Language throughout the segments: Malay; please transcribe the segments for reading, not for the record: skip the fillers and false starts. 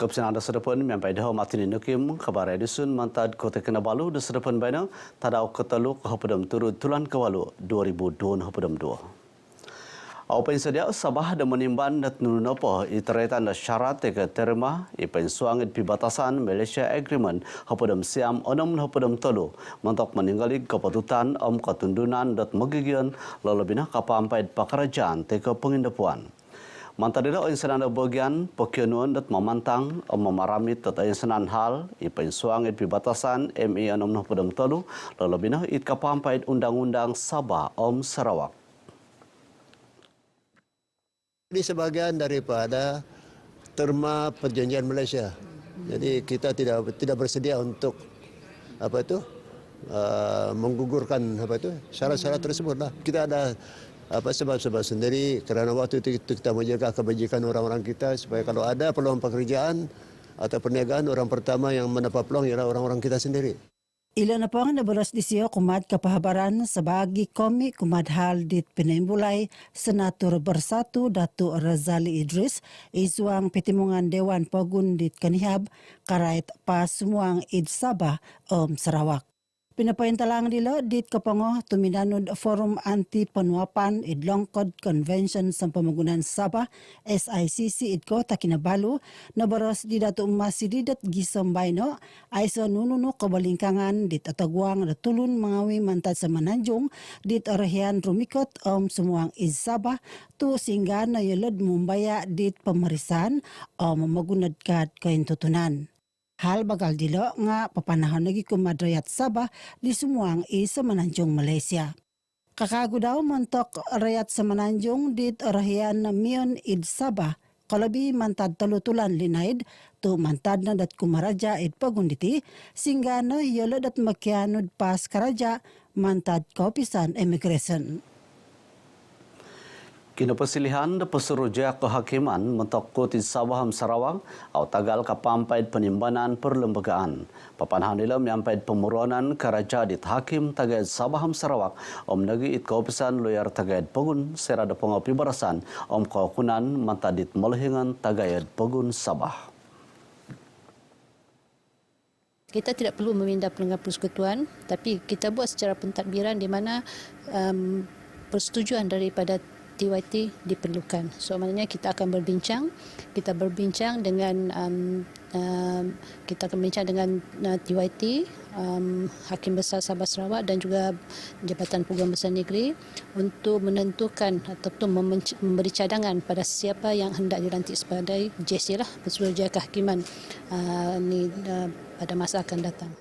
Keputusan anda sedepan sampai dah matini nukim kabar edisun mantad Kota Kinabalu de sedepan baina tadau ketelu kehapadam turut tulan kewalu 2002 hapadam 2. Apa yang sedia Sabah dan menimban dat nunopo iteretan syarat ke terima ipen suangit pibatasan Malaysia Agreement hapadam siam onam hapadam tolu mentok meninggali keputusan ketundunan dat megigian lalu bina kapampait pakerajaan teka pengindapuan. Mantadila insanan bagian pokionuan dat memantang memaramit dat insanan hal ipen suangit pibatasan ME onam hapadam tolu lalu bina it kapampait undang-undang Sabah Sarawak. Ini sebahagian daripada terma perjanjian Malaysia. Jadi kita tidak bersedia untuk menggugurkan syarat-syarat tersebutlah. Kita ada sebab-sebab sendiri kerana waktu itu kita menjaga kebajikan orang-orang kita supaya kalau ada peluang pekerjaan atau perniagaan orang pertama yang mendapat peluang ialah orang-orang kita sendiri. Ilan na pang nabalas disiyo kumad kapahabaran sa bagi komi kumadhal dit pinaimulay Senator Bersatu Datu Razali Idris isuang petimungan Dewan Pogun dit kanihab karait pasumuang id Sabah Sarawak. Pinapaintalang dilo dit kapango tuminanod Forum Anti-Panuapan Idlongkod Convention sa Pamagunan Sabah SICC idko Takinabalu na baros di Datu Masididat Gisombayno ay sa nununo kabalingkangan dit atagwang na tulun mangawi mantad sa Mananjung dit arahian rumikot sumuang id Sabah tu singga na yulod Mumbaya dit pamarisan magunad kad kaintutunan. Hal bagal dilo nga papanahon lagi kumadrayat Sabah di sumuang sa Mananjung, Malaysia. Kakago daw montok rayat sa Mananjung dit arahian na miyon id Sabah kalabi mantad talutulan linaid tu mantad na dat kumaraja id pagunditi singga no yolo dat makianod pas karaja mantad kaupisan immigration. Kinapasilihan na pesuruja kehakiman mentok Kota Sabah Sarawak atau tagal kapampait penimbanan perlembagaan. Papanahan nila miampait pemuruanan karaja dit hakim tagad Sabah Sarawak nagi it kaupisan lawyer tagad Pogun serada pengopi barasan kaukunan mantadit melehingan tagad Pogun Sabah. Kita tidak perlu meminda pelanggan persekutuan, tapi kita buat secara pentadbiran di mana persetujuan daripada TYT diperlukan. So maknanya kita akan berbincang dengan TYT, Hakim Besar Sabah Sarawak dan juga Jabatan Peguam Besar Negeri untuk menentukan ataupun memberi cadangan pada siapa yang hendak dilantik sebagai JC lah, Pesuruhjaya Kehakiman pada masa akan datang.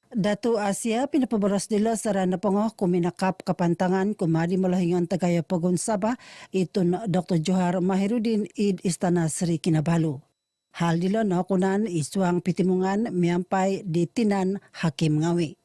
Datu Asia pinapaboras nila sa ranapango kuminakap kapantangan kumari malahingan tagaya Pogun Sabah itun Dr. Johar Mahiruddin id Istana Sri Kinabalu. Hal dilo no kunan isuang pitimungan miampay di tinan Hakim Ngawi.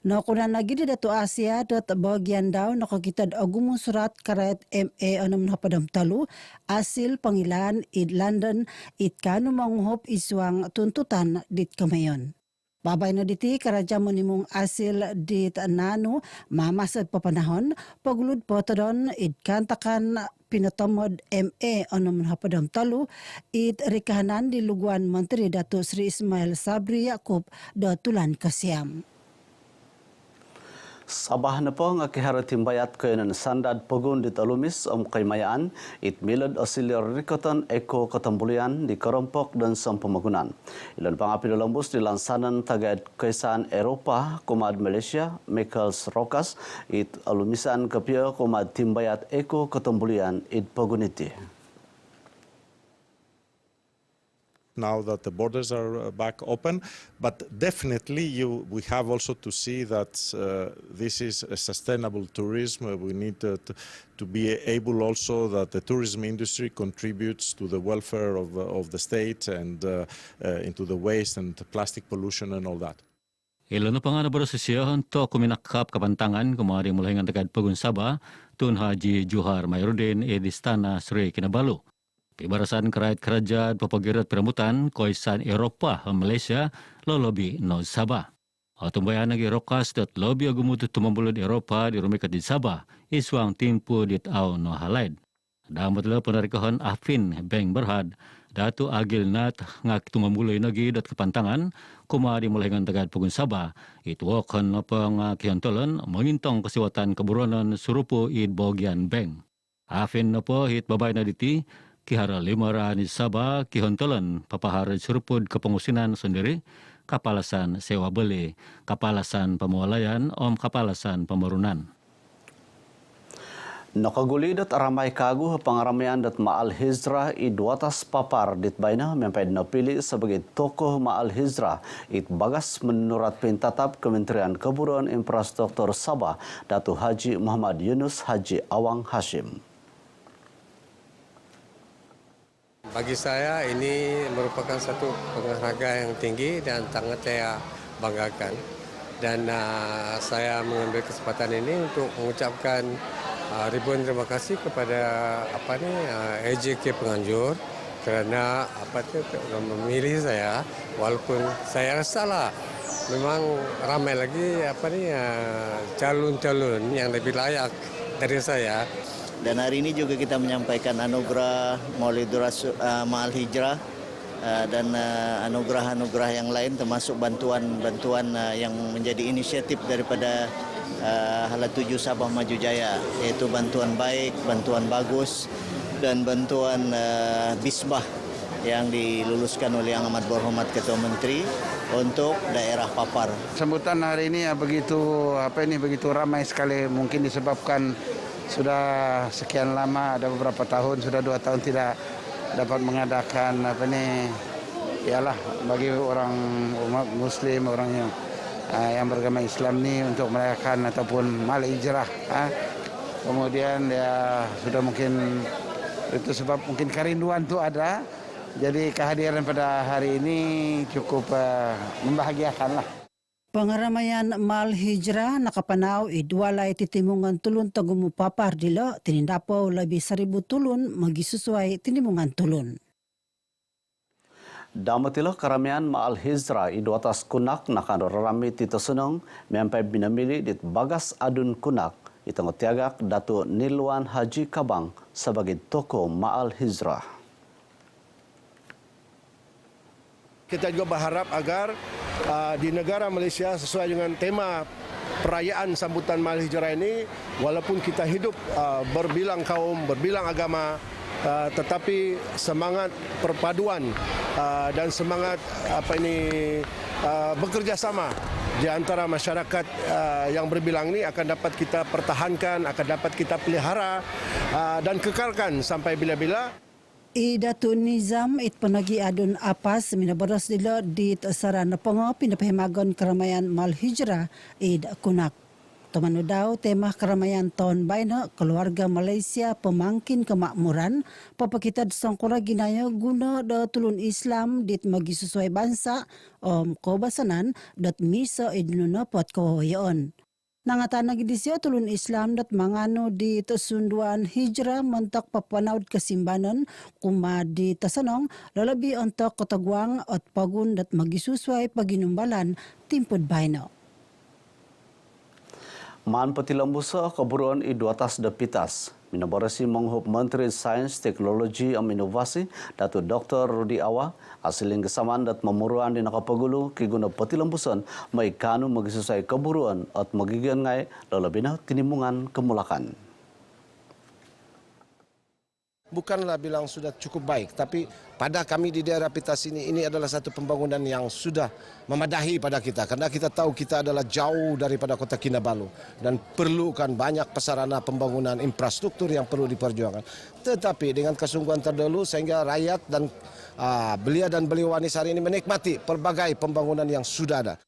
No kunan lagi di Datu Asia dot bagian daw nakakitad agumong surat karet MA anam napadam talu asil pangilan id London it kanu manguhop isuang tuntutan dit kamayon. Babay na diti karaja monimong asil dit nano mamasad papanahon paglud potodon id kantakan pinatomod MA onam hapadam talu id rikahanan di Luguan Menteri Datuk Sri Ismail Sabri Yaakob do tulan kasiam. Sabah na po nga kihara timbayat kayo ng sandad pogun di talumis kaymayaan it milad asilir rikotan eko katambulian di Korompok dan Sampamagunan. Ilan pangapinulambos di lansanan tagad kaysan Eropa kumad Malaysia Michaels Rokas it alumisan kapyo kumad timbayat eko katambulian it poguniti. Now that the borders are back open, but definitely we have also to see that this is a sustainable tourism. We need to be able also that the tourism industry contributes to the welfare of the state and into the waste and plastic pollution and all that. Ilan na pangana berasasyahan to kuminakap kapantangan kumari mulahingan tagad Pogun Sabah Tun Haji Johar Mahiruddin ed Istana Sri Kinabalu. Pibarasan kerait kerajaan papagirat perambutan koisan Eropa Malaysia lolobi no Sabah. Atumbayan nagi rokas dat lobi agumutut tumambulod Eropa di rumikat di Sabah iswang timpu dit au no halaid. Damat lo penarikahan Afin Beng Berhad Datu Agil Nat ngak tumambulay nagi dat kepantangan kumari mulahingan tagad Pugun Sabah itu akan apa ngakihontolan mengintong kesiwatan keburonan surupo id Bogian Bank. Afin apa hit babay na diti kihara limara ni Sabah kihontolan papahar surupod kepengusinan sendiri kapalasan sewa beli, kapalasan pemwalayan kapalasan pembarunan. Nakaguli dat ramai kagu pangaramian dat Ma'al Hijrah i duatas papar dit baina mempai napili sebagai tokoh Ma'al Hijrah it bagas menurut pintatap Kementerian Keburuan Infrastruktur Sabah Datu Haji Muhammad Yunus Haji Awang Hashim. Bagi saya ini merupakan satu penghargaan yang tinggi dan sangat saya banggakan. Dan saya mengambil kesempatan ini untuk mengucapkan ribuan terima kasih kepada AJK Penganjur kerana memilih saya walaupun saya rasalah memang ramai lagi calon-calon yang lebih layak dari saya. Dan hari ini juga kita menyampaikan anugerah Maulidur Ma'al Hijrah dan anugerah-anugerah yang lain termasuk bantuan-bantuan yang menjadi inisiatif daripada Hala 7 Sabah Maju Jaya, yaitu bantuan baik, bantuan bagus dan bantuan bisbah yang diluluskan oleh Yang Amat Berhormat Ketua Menteri untuk daerah Papar. Sambutan hari ini begitu ramai sekali, mungkin disebabkan sudah sekian lama, ada beberapa tahun, sudah 2 tahun tidak dapat mengadakan bagi orang umat Muslim, orang yang beragama Islam ini untuk merayakan ataupun Ma'al Hijrah. Kemudian ya sudah mungkin itu sebab mungkin kerinduan itu ada. Jadi kehadiran pada hari ini cukup membahagiakan lah. Pengaramaian Ma'al Hijrah nakapanaw idwalay titimungan tulun tagumu papar dilo tinindapaw labi 1,000 tulun magisusuay tinimungan tulun. Damatilo karamian Ma'al Hijrah idu atas kunak nakan rarami tito sunong mempai binamili dit bagas adun kunak itong tiagak Datu Nilwan Haji Kabang sebagai tokoh Ma'al Hijrah. Kita juga berharap agar di negara Malaysia sesuai dengan tema perayaan sambutan Ma'al Hijrah ini, walaupun kita hidup berbilang kaum, berbilang agama, tetapi semangat perpaduan dan semangat bekerjasama di antara masyarakat yang berbilang ini akan dapat kita pertahankan, akan dapat kita pelihara dan kekalkan sampai bila-bila. Datu Nizam it panagi adun apas minabaras dilo di sarana pongo pinapahimagon keramaian Ma'al Hijrah id kunak. Tumano daw tema keramaian tahun baina keluarga Malaysia pemangkin kemakmuran papakitad sangkura ginayo guna da tulun Islam dit magi sesuai bangsa kobasanan dat misa idnuna pot kawayon. Nangatan nagidisyo tulun Islam dat mangano di tasunduan hijrah mentok papanaud kesimbanan kuma di tasanong lalabi ontok kotagwang at pagun dat magisusway paginumbalan timpud baino. Man petilambusa keburuan idu atas depitas. Minabarasi menghup Menteri Sains, Teknologi dan Inovasi Datu Dr. Rudi Awa asiling kesamaan dat memuruan di nakapagulu kiguna petilambusan may kanu magisusay keburuan at magigian ngay lalabina tinimungan kemulakan. Bukanlah bilang sudah cukup baik, tapi pada kami di daerah Pitas ini adalah satu pembangunan yang sudah memadahi pada kita. Karena kita tahu kita adalah jauh daripada kota Kinabalu dan perlukan banyak sarana pembangunan infrastruktur yang perlu diperjuangkan. Tetapi dengan kesungguhan terdahulu sehingga rakyat dan belia dan beliwanis hari ini menikmati pelbagai pembangunan yang sudah ada.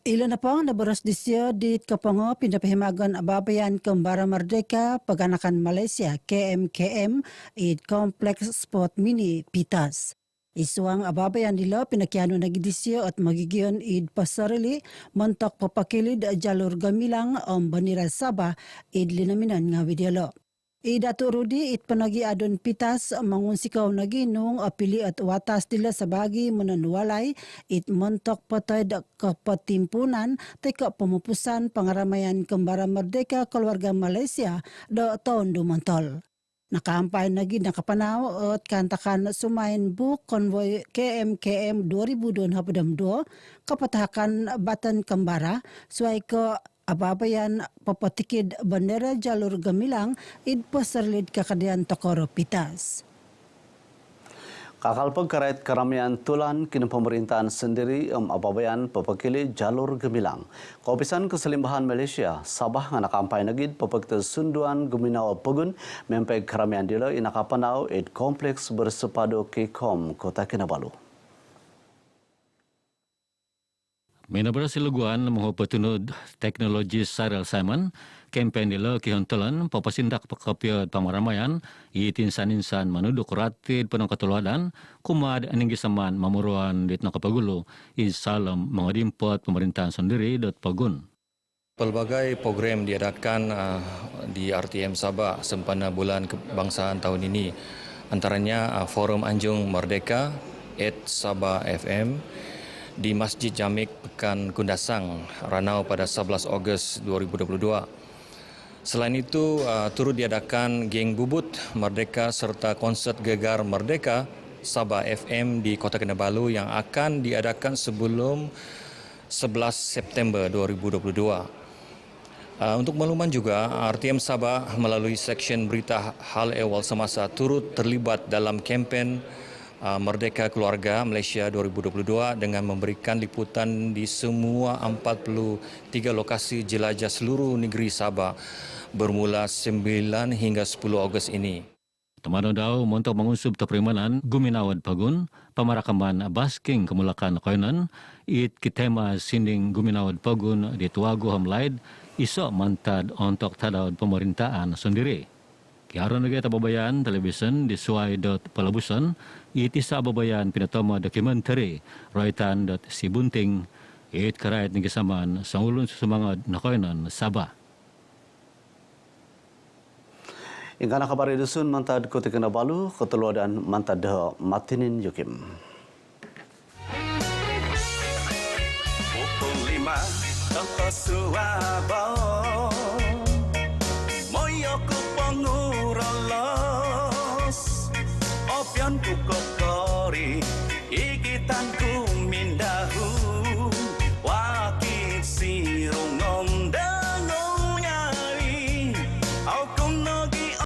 Ilan na pang nabaras disyo di kapango pinapahimagan ababayan Kembara Merdeka Paganakan Malaysia KMKM id Complex Sport Mini Pitas. Isuang ababayan nila pinakiano nagidisyo at magigiyon id pasarili mentok papakilid jalur gamilang Banira Sabah id linaminan nga widyalo. Datu Rudi it panagi adon Pitas mangunsikaw naginung apili at watas dila sa bagi menanwalay it montok patay kapatimpunan teka pemupusan pangaramayan Kembara Merdeka Keluarga Malaysia da tahun dumantol. Nakampay na gid nakapanaw at kantakan sumain bu konvoy KMKM 2022 kapatahakan Batan Kambara suay ko ababayan papatikid bandera jalur gamilang id pasarlid kakadian Tokoro Pitas. Kakalpag karait karamian tulan kini pemerintahan sendiri ababayan papakili jalur gemilang. Kaopisan Keselimbahan Malaysia Sabah nga nakampay nagid papakita sunduan guminaw pegun mempeg karamian dila inakapanau ed kompleks bersepadu Kekom Kota Kinabalu. Menabra siluguan mahu petunod teknologi Cyril Simon, kempen dila kihontolan papasindak pakapiot pamaramaian, itinsan-insan manuduk ratid penang ketuladan, kumad aninggi saman mamuruan dit nakapagulo, insalam mengadimpot pemerintahan sendiri dot pagun. Pelbagai program diadakan di RTM Sabah sempena bulan kebangsaan tahun ini. Antaranya Forum Anjung Merdeka, Sabah FM, di Masjid Jamik Pekan Kundasang, Ranau pada 11 Ogos 2022. Selain itu, turut diadakan Geng Bubut Merdeka serta konsert Gegar Merdeka Sabah FM di Kota Kinabalu yang akan diadakan sebelum 11 September 2022. Untuk makluman juga, RTM Sabah melalui seksyen berita hal ehwal semasa turut terlibat dalam kempen Merdeka Keluarga Malaysia 2022 dengan memberikan liputan di semua 43 lokasi jelajah seluruh negeri Sabah bermula 9 hingga 10 Ogos ini. Teman dau untuk mengusup terperimanan guminawad pagun, pamarakaman basking kemulakan koinan, it kitema sinding guminawad pagun di Tuagu Hamlaid, iso mantad untuk tadaud pemerintahan sendiri. Kiaron lagi tababayan television di suai.pelabusan, itisa babayan pinatama dokumentari roitan.sibunting, it karait nigisaman sa ulun susumangad na koinan Sabah. Ingkana kabar dusun mantad Kota Kinabalu, Ketelu dan mantad deha Matinin Yukim. Pukul 5 Kota Suabao Moyoku pengurolos Opion ku kokori Ikitanku